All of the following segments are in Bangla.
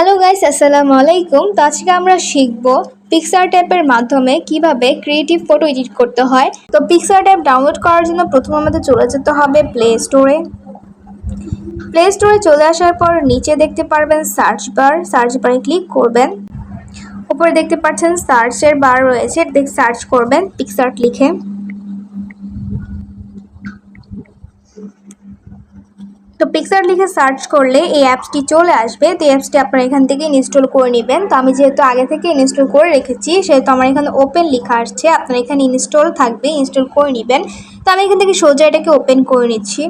হ্যালো গাইস, আসসালামু আলাইকুম। তো আজকে আমরা শিখব পিক্সারট্যাপের মাধ্যমে কিভাবে ক্রিয়েটিভ ফটো এডিট করতে হয়। তো পিক্সারট্যাপ ডাউনলোড করার জন্য প্রথমে আমাদের চলে যেতে হবে প্লে স্টোরে। চলে আসার পর নিচে দেখতে পারবেন সার্চ বারে ক্লিক করবেন। উপরে দেখতে পাচ্ছেন সার্চের বার রয়েছে, সার্চ করবেন পিক্সার্ট লিখে। তো পিক্সার্ট লিখে সার্চ করলে এই অ্যাপসটি চলে আসবে। তো এই অ্যাপসটি আপনারা এখান থেকে ইনস্টল করে নেবেন। তো আমি যেহেতু আগে থেকে ইনস্টল করে রেখেছি সেহেতু আমার এখানে ওপেন লেখা আসছে, আপনারা এখানে ইনস্টল থাকবে, ইনস্টল করে নেবেন। তো আমি এখান থেকে সোজা এটাকে ওপেন করে নিচ্ছি।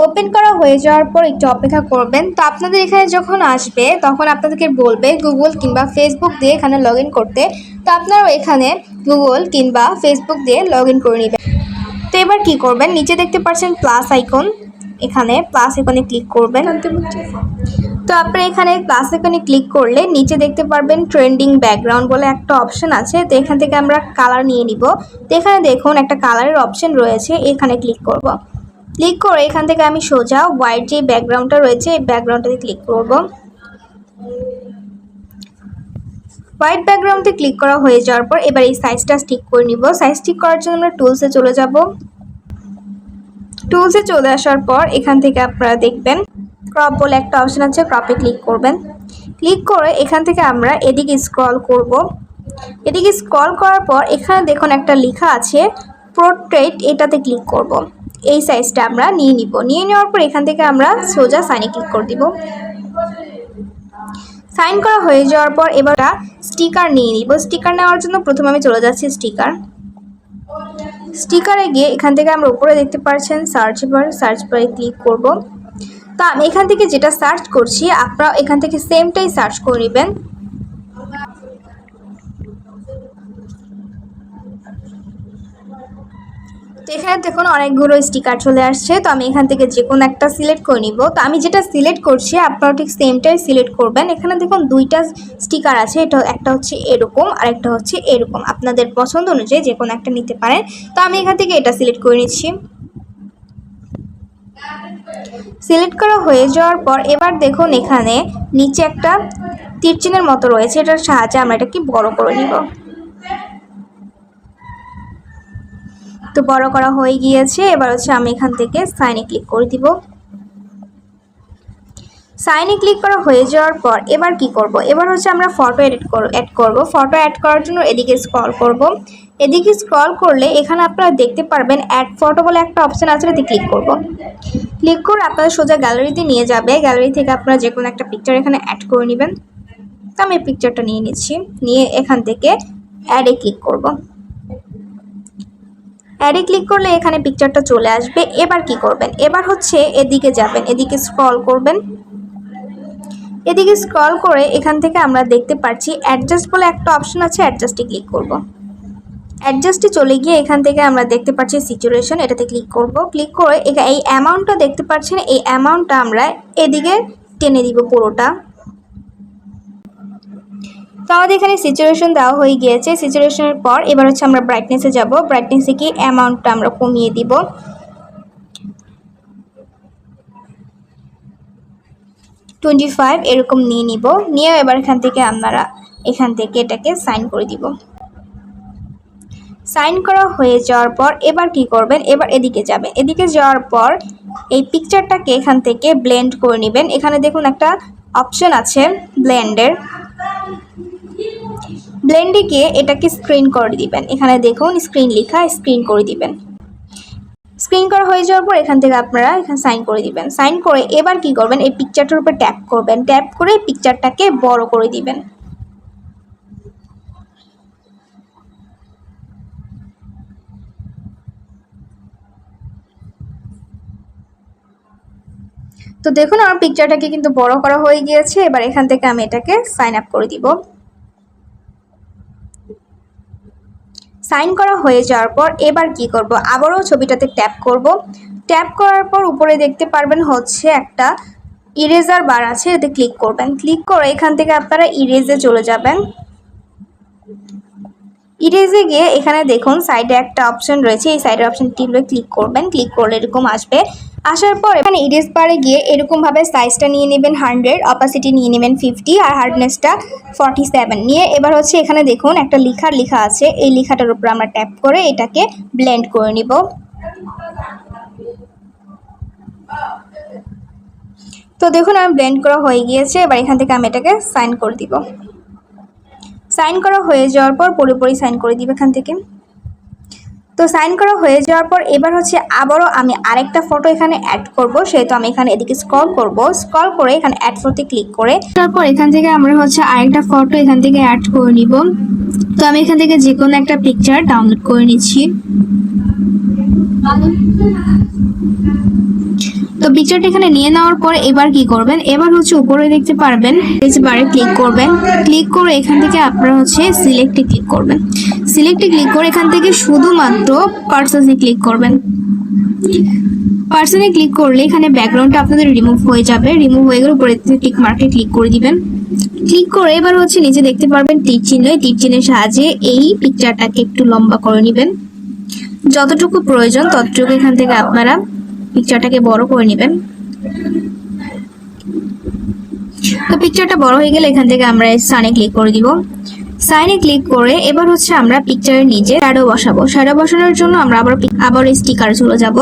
ওপেন করা হয়ে যাওয়ার পর একটু অপেক্ষা করবেন। তো আপনাদের এখানে যখন আসবে তখন আপনাদেরকে বলবে গুগল কিংবা ফেসবুক দিয়ে এখানে লগ ইন করতে। তো আপনারাও এখানে গুগল কিংবা ফেসবুক দিয়ে লগ ইন করে নেবেন। তো এবার কি করবেন, নিচে দেখতে পাচ্ছেন প্লাস আইকন, এখানে প্লাস আইকনে ক্লিক করবেন। তো আপনারা এখানে প্লাস আইকনে ক্লিক করলে নিচে দেখতে পারবেন ট্রেন্ডিং ব্যাকগ্রাউন্ড বলে একটা অপশন আছে। তো এখান থেকে আমরা কালার নিয়ে নিব। তো এখানে দেখুন একটা কালারের অপশন রয়েছে, এখানে ক্লিক করব। ক্লিক করে এখান থেকে আমি সোজা হোয়াইট যে ব্যাকগ্রাউন্ডটা রয়েছে এই ব্যাকগ্রাউন্ডটাতে ক্লিক করব। হোয়াইট ব্যাকগ্রাউন্ডে ক্লিক করা হয়ে যাওয়ার পর এবার এই সাইজটা ঠিক করে নিব। সাইজ ঠিক করার জন্য আমরা টুলসে চলে যাব। টুলসে চলে আসার পর এখান থেকে আপনারা দেখবেন ক্রপ বলে একটা অপশন আছে, ক্রপে ক্লিক করবেন। ক্লিক করে এখান থেকে আমরা এদিকে স্ক্রল করব। এদিকে স্ক্রল করার পর এখানে দেখুন একটা লেখা আছে পোর্ট্রেট, এটাতে ক্লিক করব। এই সাইজটা আমরা নিয়ে নিব। নিয়ে নেওয়ার পর এখান থেকে আমরা সোজা সাইনে ক্লিক করে দিব। সাইন করা হয়ে যাওয়ার পর এবার স্টিকার নিয়ে নিব। স্টিকার নেওয়ার জন্য প্রথমে আমি চলে যাচ্ছি স্টিকারে গিয়ে এখান থেকে আমরা উপরে দেখতে পাচ্ছেন সার্চ বারে ক্লিক করব। তো আমি এখান থেকে যেটা সার্চ করছি আপনারা এখান থেকে সেমটাই সার্চ করে নেবেন। তো এখানে দেখুন অনেকগুলো স্টিকার চলে আসছে। তো আমি এখান থেকে যে কোনো একটা সিলেক্ট করে নিব। তো আমি যেটা সিলেক্ট করছি আপনারা ঠিক সেমটাই সিলেক্ট করবেন। এখানে দেখুন দুইটা স্টিকার আছে, এটা একটা হচ্ছে এরকম আর একটা হচ্ছে এরকম, আপনাদের পছন্দ অনুযায়ী যে কোনো একটা নিতে পারেন। তো আমি এখান থেকে এটা সিলেক্ট করে নিচ্ছি। সিলেক্ট করা হয়ে যাওয়ার পর এবার দেখুন এখানে নিচে একটা তীর চিহ্নের মতো রয়েছে, এটার সাহায্যে আমরা এটাকে বড় করে নিব। তো বড় করা হয়ে গিয়েছে। এবার হচ্ছে আমি এখান থেকে সাইনে ক্লিক করে দিব। সাইনে ক্লিক করা হয়ে যাওয়ার পর এবার কি করব, এবার হচ্ছে আমরা ফটো অ্যাড করব। ফটো অ্যাড করার জন্য এদিকে স্ক্রল করব। এদিকে স্ক্রল করলে এখানে আপনারা দেখতে পারবেন অ্যাড ফটো বলে একটা অপশন আছে, এটাতে ক্লিক করব। ক্লিক করে আপনারা সোজা গ্যালারিতে নিয়ে যাবে। গ্যালারি থেকে আপনারা যে কোনো একটা পিকচার এখানে অ্যাড করে নেবেন। তো আমি পিকচারটা নিয়ে নিচ্ছি, নিয়ে এখান থেকে অ্যাডে ক্লিক করব। অ্যাডে ক্লিক করলে এখানে পিকচারটা চলে আসবে। এবার কি করবেন, এবার হচ্ছে এদিকে যাবেন, এদিকে স্ক্রল করবেন। এদিকে স্ক্রল করে এখান থেকে আমরা দেখতে পাচ্ছি অ্যাডজাস্ট বলে একটা অপশন আছে, অ্যাডজাস্টে ক্লিক করব। অ্যাডজাস্টে চলে গিয়ে এখান থেকে আমরা দেখতে পাচ্ছি সিচুয়েশন, এটাতে ক্লিক করব। ক্লিক করে এই অ্যামাউন্টটা দেখতে পাচ্ছেন, এই অ্যামাউন্টটা আমরা এদিকে টেনে দিব পুরোটা। তো আমাদের এখানে সিচুয়েশন দেওয়া হয়ে গিয়েছে। সিচুয়েশনের পর এবার হচ্ছে আমরা ব্রাইটনেসে যাব। ব্রাইটনেসে গিয়ে অ্যামাউন্টটা আমরা কমিয়ে দিব। 25 এরকম নিয়ে নিব। নিয়ে এবার এখান থেকে আপনারা এখান থেকে এটাকে সাইন করে দিব। সাইন করা হয়ে যাওয়ার পর এবার কি করবেন, এবার এদিকে যাবেন। এদিকে যাওয়ার পর এই পিকচারটাকে এখান থেকে ব্লেন্ড করে নেবেন। এখানে দেখুন একটা অপশন আছে ব্লেন্ডের, ব্লেন্ডে গিয়ে এটাকে স্ক্রিন করে দিবেন। এখানে দেখুন স্ক্রিন লেখা, স্ক্রিন করে দিবেন। স্ক্রিন করা হয়ে যাওয়ার পর এখান থেকে আপনারা এখানে সাইন করে দিবেন। সাইন করে এবার কি করবেন, এই পিকচারটার উপর ট্যাপ করবেন। ট্যাপ করে পিকচারটাকে বড় করে দিবেন। তো দেখুন আমার পিকচারটাকে কিন্তু বড় করা হয়ে গিয়েছে। এবার এখান থেকে আমি এটাকে সাইন আপ করে দিব। সাইন করা হয়ে যাওয়ার পর এবার কি করব, আবারও ছবিটাতে ট্যাপ করব। ট্যাপ করার পর উপরে দেখতে পারবেন হচ্ছে একটা ইরেজার বার আছে, এতে ক্লিক করবেন। ক্লিক করে এখান থেকে আপনারা ইরেজে চলে যাবেন। ইরেজে গিয়ে এখানে দেখুন সাইডে একটা অপশন রয়েছে, এই সাইডের অপশনটি ক্লিক করবেন। ক্লিক করলে এরকম আসবে। আসার পর এখানে ইরেজ বারে গিয়ে এরকমভাবে সাইজটা নিয়ে নেবেন 100, অপাসিটি নিয়ে নেবেন 50 আর হার্ডনেসটা 47 নিয়ে এবার হচ্ছে এখানে দেখুন একটা লেখা আছে, এই লেখাটার উপর আমরা ট্যাপ করে এটাকে ব্লেন্ড করে নিব। তো দেখুন আমার ব্লেন্ড করা হয়ে গিয়েছে। এবার এখান থেকে আমি এটাকে সাইন করে দিব। সাইন করা হয়ে যাওয়ার পর পুরোপুরি সাইন করে দিব এখান থেকে। তো সাইন করা হয়ে যাওয়ার পর এবার হচ্ছে আবারও আমি আরেকটা ফটো এখানে অ্যাড করব, সেহেতু আমি এখানে এদিকে স্ক্রল করব। স্ক্রল করে এখানে অ্যাড ফটোতে ক্লিক করে তারপর এখান থেকে আমরা হচ্ছে আরেকটা ফটো এখান থেকে অ্যাড করে নিব। তো আমি এখান থেকে যে কোনো একটা পিকচার ডাউনলোড করে নিচ্ছি। তো পিকচারটা এখানে নিয়ে নেওয়ার পর এবার কি করবেন, এবার হচ্ছে উপরে দেখতে পারবেন পেজ বারে ক্লিক করবেন। ক্লিক করে এখান থেকে আপনারা হচ্ছে সিলেক্টে ক্লিক করবেন। সিলেক্টে ক্লিক করে এখান থেকে শুধুমাত্র পার্সনে ক্লিক করবেন। পার্সনে ক্লিক করলে এখানে ব্যাকগ্রাউন্ডটা আপনাদের রিমুভ হয়ে যাবে। রিমুভ হয়ে গেলে উপরে টিক মার্কে ক্লিক করে দিবেন। ক্লিক করে এবার হচ্ছে নিচে দেখতে পারবেন তীর চিহ্ন, তীর চিহ্নের সাহায্যে এই পিকচারটাকে একটু লম্বা করে নেবেন। যতটুকু প্রয়োজন ততটুকু এখান থেকে আপনারা পিকচারটাকে বড় করে নেবেন। তো পিকচারটা বড় হয়ে গেলে এখান থেকে আমরা সাইনে ক্লিক করে দিব। সাইনে ক্লিক করে এবার হচ্ছে আমরা পিকচারের নিচে শ্যাডো বসাবো। শ্যাডো বসানোর জন্য আমরা আবার স্টিকারে চলে যাব।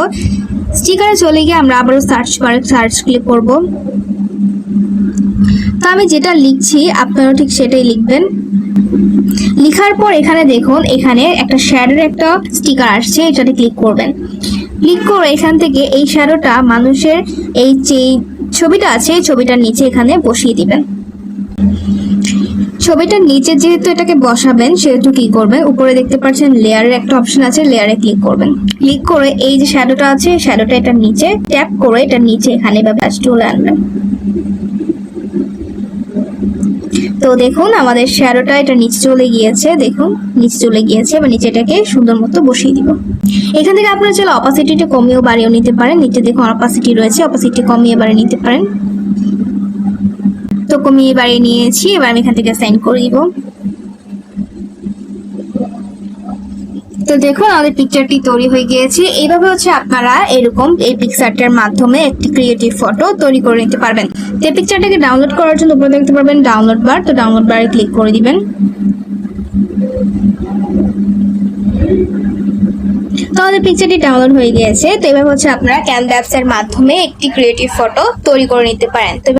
স্টিকারে চলে গিয়ে আমরা আবারও সার্চ বারে সার্চ ক্লিক করব। তো আমি যেটা লিখছি আপনারা ঠিক সেটাই লিখবেন। লেখার পর এখানে দেখুন এখানে একটা শ্যাডোর একটা স্টিকার আসছে, এটাতে ক্লিক করবেন। ক্লিক করে এখান থেকে এই শ্যাডোটা মানুষের এই যে ছবিটা আছে এই ছবিটার নিচে এখানে বসিয়ে দিবেন। ছবিটার নিচে যেহেতু এটাকে বসাবেন সেহেতু কি করবেন, উপরে দেখতে পাচ্ছেন লেয়ারের একটা অপশন আছে, লেয়ারে ক্লিক করবেন। ক্লিক করে এই যে শ্যাডোটা আছে শ্যাডোটা এটার নিচে ট্যাপ করে এটার নিচে এখানে এভাবে চলে আনবেন। তো দেখুন আমাদের শ্যাডোটা এটা নিচে চলে গিয়েছে, দেখুন নিচে চলে গিয়েছে। এবার নিচে এটাকে সুন্দর মতো বসিয়ে দিব। এখান থেকে আপনারা চাইলে অপাসিটিটা কমিয়েও বাড়িয়েও নিতে পারেন। নিচে দেখুন অপাসিটি রয়েছে, অপাসিটি কমিয়ে বাড়িয়ে নিতে পারেন। তো কমিয়ে বাড়িয়ে নিয়েছি, এবার আমি এখান থেকে সাইন করে দিব। তো দেখুন আমাদের পিকচারটি তৈরি হয়ে গিয়েছে। এইভাবে হচ্ছে আপনারা এরকম এই পিকচারটার মাধ্যমে একটি ক্রিয়েটিভ ফটো তৈরি করে নিতে পারবেন। তো এই পিকচারটাকে ডাউনলোড করার জন্য উপরে দেখতে পারবেন ডাউনলোড বার, তো ডাউনলোড বারে ক্লিক করে দিবেন। তো আমাদের পিকচারটি ডাউনলোড হয়ে গিয়েছে। তো এভাবে হচ্ছে আপনারা ক্যানভা অ্যাপস এর মাধ্যমে একটি ক্রিয়েটিভ ফটো তৈরি করে নিতে পারেন। তো